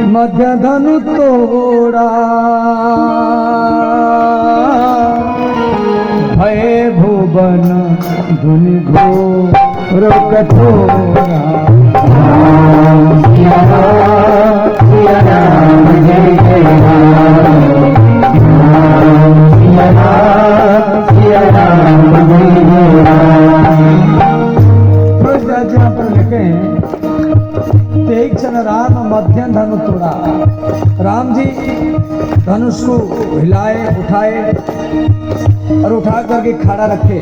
मध्य धनु तोड़ा भय भुवन धुनि घोर कठोरा। सिया राम जय जय राम, सिया राम जय जय राम। जहाँ पर लिखे हैं एक क्षण राम मध्य धनु तोड़ा। राम जी धनुष को हिलाए उठाए और उठा करके खड़ा रखे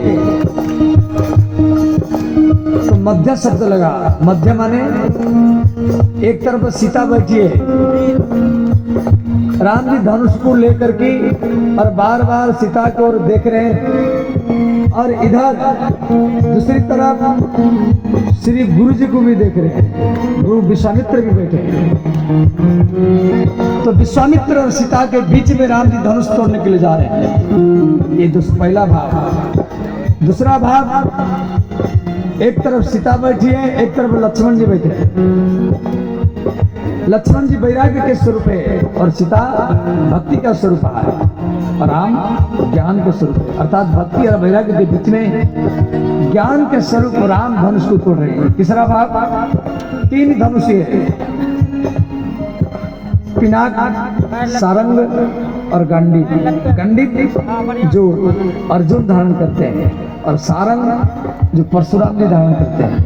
तो मध्य शब्द लगा। मध्य माने एक तरफ सीता बैठी है, राम जी धनुष को लेकर के और बार बार सीता की ओर देख रहे हैं और इधर दूसरी तरफ श्री गुरु जी को भी देख रहे हैं, गुरु विश्वामित्र भी बैठे हैं। तो विश्वामित्र और सीता के बीच में राम जी धनुष तोड़ने के लिए जा रहे हैं। ये पहला भाव। दूसरा भाव, एक तरफ सीता बैठी है, एक तरफ लक्ष्मण जी बैठे हैं। लक्ष्मण जी वैराग्य के स्वरूप है और सीता भक्ति का स्वरूप है और राम ज्ञान के स्वरूप है। अर्थात भक्ति और वैराग्य के बीच में ज्ञान के स्वरूप राम धनुष को तोड़ रहे हैं। तीसरा भाग, तीन धनुष है, पिनाक, सारंग और गांडी। गांडी जो अर्जुन धारण करते हैं और सारंग जो परशुराम जी धारण करते हैं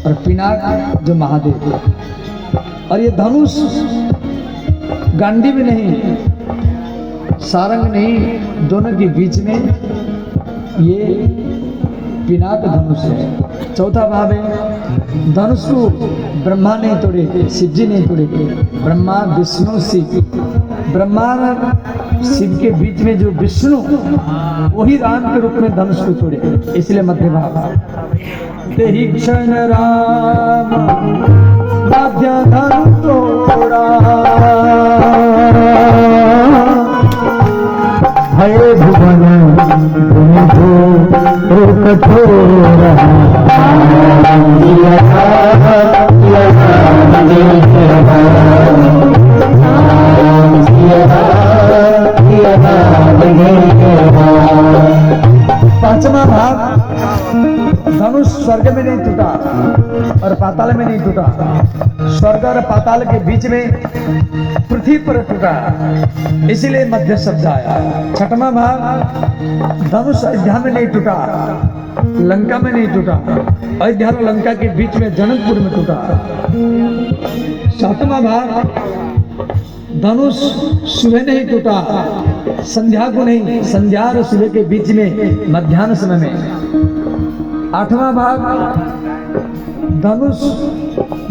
और पिनाक जो महादेव। और ये धनुष गांडी भी नहीं, सारंग नहीं, दोनों के बीच में ये पिनाक धनुष है। चौथा भाव है, धनुष को ब्रह्मा नहीं तोड़े, शिव जी नहीं तोड़े। ब्रह्मा विष्णु शिव, ब्रह्मा शिव के बीच में जो विष्णु वही राम के रूप में धनुष को तोड़े, इसलिए मध्य भाव। तेहि क्षण राम मध्य धनु तोड़ा भय भुवन धुनि घोर कठोरा। पांचवा भाग, धनुष स्वर्ग में नहीं टूटा और पाताल में नहीं टूटा, स्वर्ग और पाताल के बीच में पृथ्वी पर टूटा, इसीलिए मध्य शब्द आया। छठवां भाग, धनुष अयोध्या में नहीं टूटा, लंका में नहीं टूटा, अयोध्या और लंका के बीच में जनकपुर में टूटा। सातवां भाग, धनुष सुबह नहीं टूटा, संध्या को नहीं, संध्या और सुबह के बीच में मध्याह्न समय में। आठवां भाग, धनुष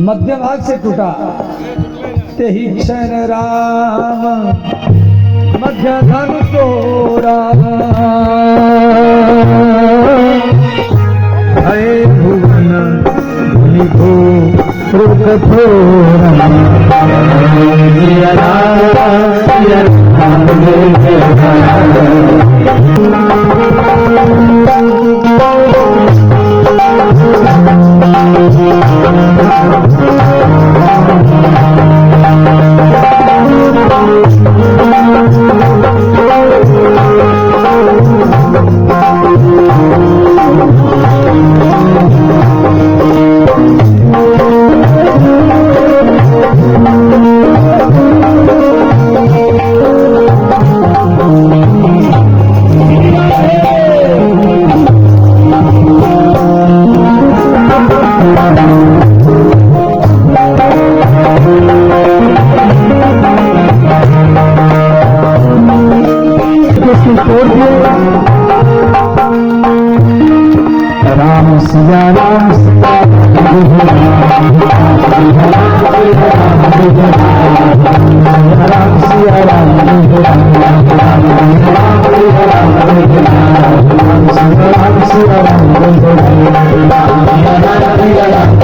मध्य भाग से टूटा। तेहि क्षण राम मध्य धनु तोड़ा भय भुवन धुनि घोर कठोरा। सिया राम जय जय राम। राम सिया राम राम सिया राम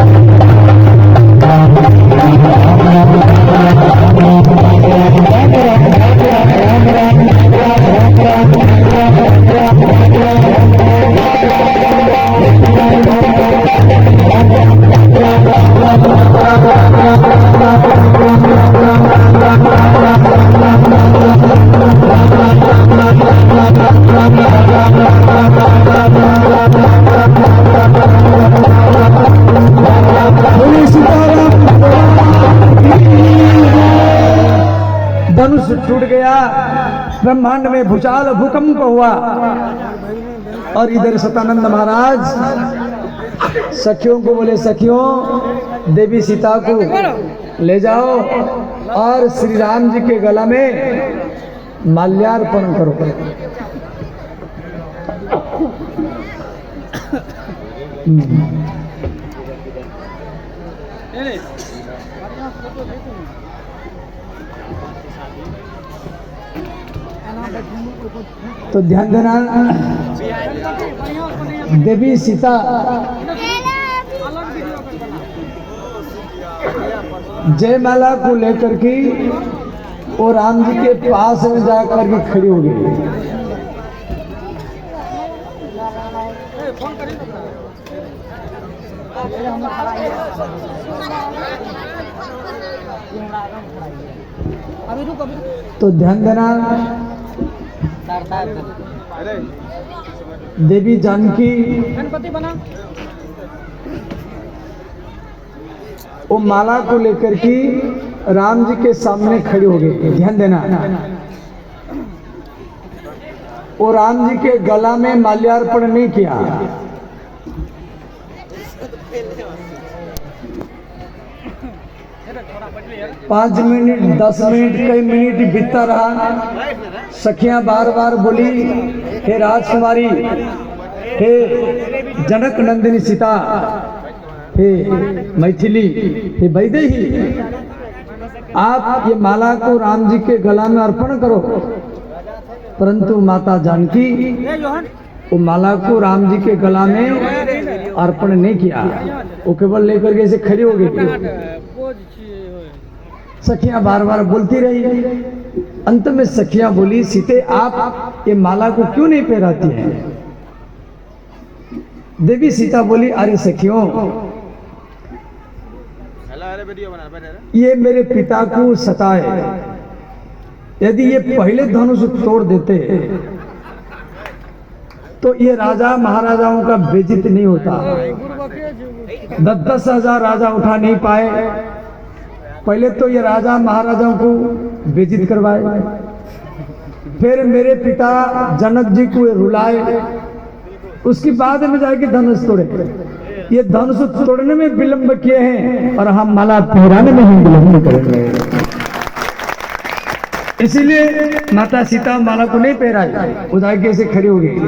धनुष टूट गया, ब्रह्मांड में भूचाल भूकंप हुआ और इधर सतानंद महाराज सखियों को बोले, सखियों देवी सीता को ले जाओ और श्री राम जी के गला में माल्यार्पण करो। तो ध्यान देना, देवी सीता जयमाला को लेकर के वो राम जी के पास में जाकर के खड़ी हो गई। तो ध्यान देना, देवी जानकी वो माला को लेकर के राम जी के सामने खड़ी हो गई। ध्यान देना, वो राम जी के गला में माल्यार्पण नहीं किया। पाँच मिनट 10 मिनट कई मिनट बीतता रहा। सखियां बार बार बोली, हे राजकुमारी, हे जनक नंदिनी सीता, हे मैथिली, हे वैदेही, आप ये माला को राम जी के गला में अर्पण करो। परंतु माता जानकी वो माला को राम जी के गला में अर्पण नहीं किया, वो केवल लेकर के ऐसे खड़ी हो गई। सखियां बार बार बोलती रही। अंत में सखियां बोली, सीते आप ये माला को क्यों नहीं पहनाती हैं? देवी सीता बोली, अरे सखियों, ये मेरे पिता को सताए, यदि ये पहले धनुष तोड़ देते तो ये राजा महाराजाओं का बेइज्जती नहीं होता। 10-10 हजार राजा उठा नहीं पाए, पहले तो ये राजा महाराजाओं को बेइज्जत करवाए, फिर मेरे पिता जनक जी को रुलाए, उसके बाद में जाके धनुष तोड़े। ये धनुष तोड़ने में विलंब किए हैं और हम माला पहराने में ही विलंब करेंगे। इसीलिए माता सीता माला को नहीं पहराई, वो जाके ऐसे खड़ी हो गई।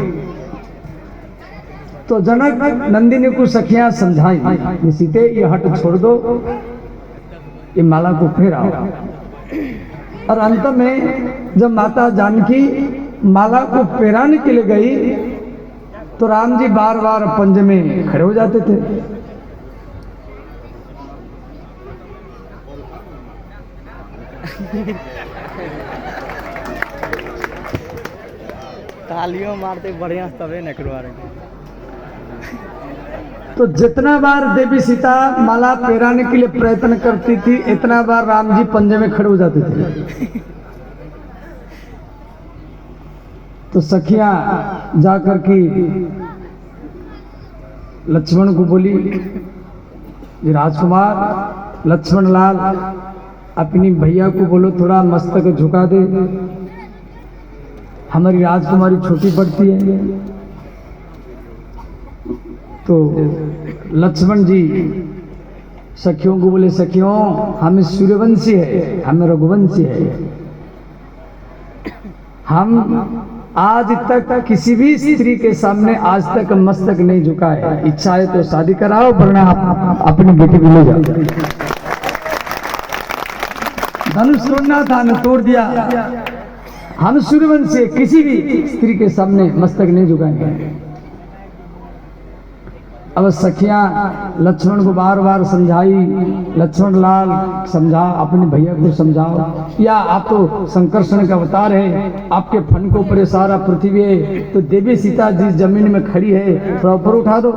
तो जनक नंदिनी को सखियां समझाई, ये सीते ये हट छोड़ दो, ये माला को पहराओ। और अंत में जब माता जानकी माला को पहराने के लिए गई तो राम जी बार बार पंजे में खड़े हो जाते थे। तालियों मारते बढ़िया तबे न करवा रहे। तो जितना बार देवी सीता माला पहराने के लिए प्रयत्न करती थी, इतना बार राम जी पंजे में खड़े हो जाते थे। तो सखियां जाकर के लक्ष्मण को बोली, राजकुमार लक्ष्मण लाल, अपनी भैया को बोलो थोड़ा मस्तक झुका दे, हमारी राजकुमारी छोटी पड़ती है। तो लक्ष्मण जी सखियों को बोले, सखियों हमें सूर्यवंशी है, हमें रघुवंशी है, हम आज तक किसी भी स्त्री के सामने आज तक मस्तक नहीं झुका है। इच्छा है तो शादी कराओ, वरना आप अपनी बेटी को ले जाओ। धनुष तोड़ना था न तोड़ दिया। हम सूर्यवंशी से किसी भी स्त्री के सामने मस्तक नहीं झुकाएंगे। अब सखियां लक्ष्मण को बार बार समझाई, लक्ष्मण लाल समझा, अपने भैया को समझाओ, या आप तो संकर्षण का अवतार है, आपके फन के ऊपर सारा पृथ्वी है, तो देवी सीता जिस जमीन में खड़ी है थोड़ा ऊपर उठा दो।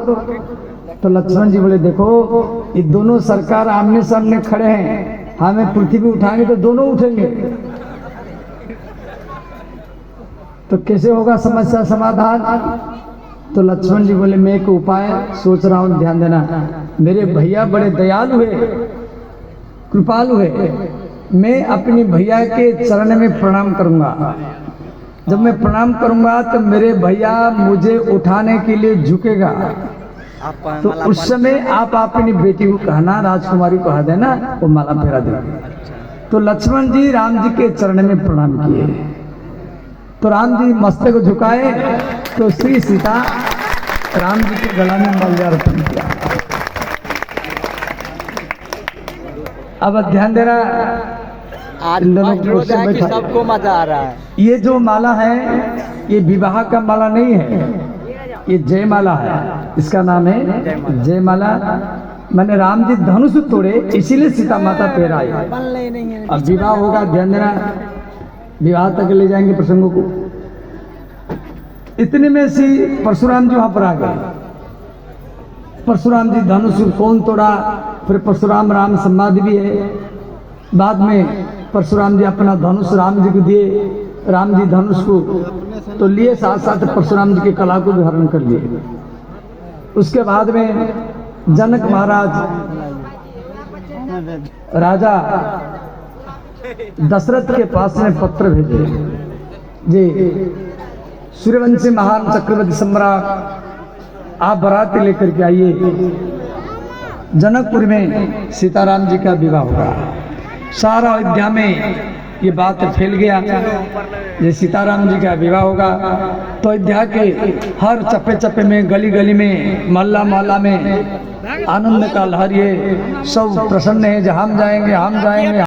तो लक्ष्मण जी बोले, देखो ये दोनों सरकार आमने सामने खड़े हैं, हमें पृथ्वी उठाएंगे तो दोनों उठेंगे, तो कैसे होगा समस्या समाधान? तो लक्ष्मण जी बोले, मैं एक उपाय सोच रहा हूं, ध्यान देना। मेरे भैया बड़े दयालु है, कृपालु है, मैं अपनी भैया के चरण में प्रणाम करूंगा। जब मैं प्रणाम करूंगा तो मेरे भैया मुझे उठाने के लिए झुकेगा। आप तो उस समय आप अपनी बेटी को कहना, राजकुमारी को कहा देना, वो माला फेरा देगी। तो लक्ष्मण जी राम जी के चरण में प्रणाम किए। तो राम जी मस्तक को झुकाए तो श्री सीता राम जी के गला में माल्यार्पण किया। अब ध्यान देना, आज इन दोनों फर्स्ट रोज है कि बैठा। सबको मजा आ रहा है। ये जो माला है ये विवाह का माला नहीं है, ये जयमाला है। इसका नाम है जयमाला। मैंने राम जी धनुष तोड़े इसीलिए सीता माता पहराई। अब विवाह होगा, ध्यान देना, विवाह तक ले जाएंगे प्रसंगों को। इतने में से परशुराम जी वहां पर आ गए। परशुराम जी धनुष कौन तोड़ा, फिर परशुराम राम समाधि भी है। बाद में परशुराम जी अपना धनुष राम जी को दिए। राम जी धनुष को तो लिए, साथ साथ परशुराम जी की कला को भी हरण कर लिए। उसके बाद में जनक महाराज राजा दशरथ के पास में पत्र भेजे, जी सूर्यवंशी महान चक्रवर्ती सम्राट आप बारात लेकर के आइए, जनकपुर में सीताराम जी का विवाह होगा। सारा अयोध्या में ये बात फैल गया, ये सीताराम जी का विवाह होगा। तो अयोध्या के हर चप्पे चप्पे में, गली गली में, मोहल्ला मोहल्ला में आनंद का लहर, ये सब प्रसन्न है, हम जाएंगे हम जाएंगे।